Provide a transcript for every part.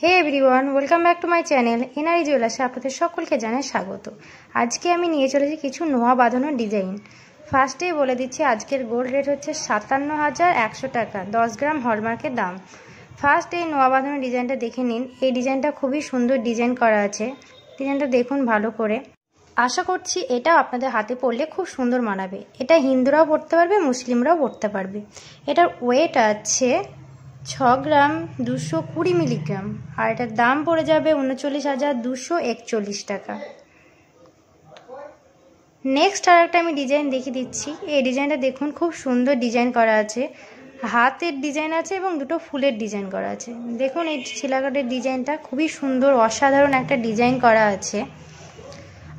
Hey everyone, welcome back to my channel NRE জুয়েলার্সে আপনাদের সকলকে জানাই স্বাগত। আজকে আমি নিয়ে চলেছি কিছু নোয়া বাঁধানোর ডিজাইন। ফার্স্টেই বলে দিচ্ছি, আজকের গোল্ড রেট হচ্ছে ৫৭,১০০ টাকা, ১০ গ্রাম হলমার্কের দাম। ফার্স্ট এই নোয়া বাঁধানোর ডিজাইনটা দেখে নিন। এই ডিজাইনটা খুবই সুন্দর ডিজাইন করা আছে। ডিজাইনটা দেখুন ভালো করে। আশা করছি এটাও আপনাদের হাতে পরলে খুব সুন্দর মানাবে। এটা হিন্দুরাও পরতে পারবে, মুসলিমরাও পরতে পারবে। এটার ওয়েট আছে ৬ গ্রাম ২২০ মিলিগ্রাম, আর এটার দাম পড়ে যাবে ৩৯,২৪১ টাকা। নেক্সট আর একটা আমি ডিজাইন দেখিয়ে দিচ্ছি। এই ডিজাইনটা দেখুন, খুব সুন্দর ডিজাইন করা আছে। হাতের ডিজাইন আছে এবং দুটো ফুলের ডিজাইন করা আছে। দেখুন এই ছিলাকাটের ডিজাইনটা খুবই সুন্দর, অসাধারণ একটা ডিজাইন করা আছে।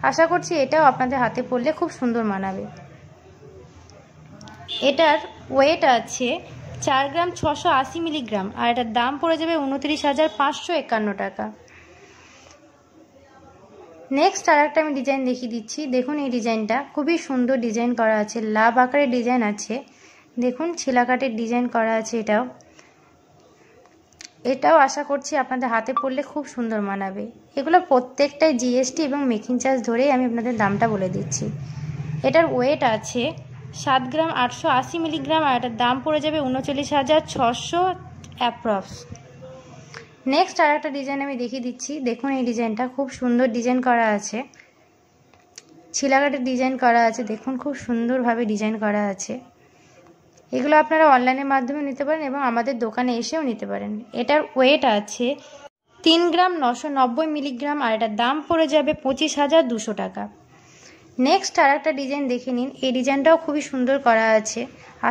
আশা করছি এটাও আপনাদের হাতে পরলে খুব সুন্দর মানাবে। এটার ওয়েট আছে ৪ গ্রাম ৬৮০ মিলিগ্রাম, আর এটার দাম পড়ে যাবে ২৯,৫৫১ টাকা। নেক্সট আর একটা আমি ডিজাইন দেখিয়ে দিচ্ছি। দেখুন এই ডিজাইনটা খুবই সুন্দর ডিজাইন করা আছে, লাভ আকারের ডিজাইন আছে। দেখুন ছিলাকাটের ডিজাইন করা আছে। এটাও আশা করছি আপনাদের হাতে পরলে খুব সুন্দর মানাবে। এগুলো প্রত্যেকটাই জিএসটি এবং মেকিং চার্জ ধরেই আমি আপনাদের দামটা বলে দিচ্ছি। এটার ওয়েট আছে ৭ গ্রাম ৮৮০ মিলিগ্রাম, আর এটার দাম পড়ে যাবে ৩৯,৬০০ অ্যাপ্রক্স। নেক্সট আর একটা ডিজাইন আমি দেখিয়ে দিচ্ছি। দেখুন এই ডিজাইনটা খুব সুন্দর ডিজাইন করা আছে, ছিলাকাটের ডিজাইন করা আছে। দেখুন খুব সুন্দরভাবে ডিজাইন করা আছে। এগুলো আপনারা অনলাইনের মাধ্যমে নিতে পারেন এবং আমাদের দোকানে এসেও নিতে পারেন। এটার ওয়েট আছে ৩ গ্রাম ৯৯০ মিলিগ্রাম, আর এটার দাম পড়ে যাবে ২৫,২০০ টাকা। নেক্সট আর একটা ডিজাইন দেখে নিন। এই ডিজাইনটাও খুবই সুন্দর করা আছে।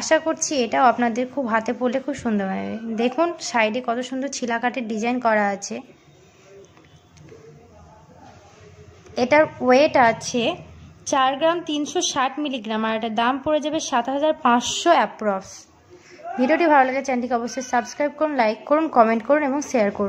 আশা করছি এটাও আপনাদের খুব হাতে পরলে খুব সুন্দর মানাবে। দেখুন সাইডে কত সুন্দর ছিলাকাটের ডিজাইন করা আছে। এটার ওয়েট আছে ৪ গ্রাম ৩৬০ মিলিগ্রাম, আর এটার দাম পড়ে যাবে ৭,৫০০ অ্যাপ্রক্স। ভিডিওটি ভালো লাগে চ্যানেলটিকে অবশ্যই সাবস্ক্রাইব করুন, লাইক করুন, কমেন্ট করুন এবং শেয়ার করুন।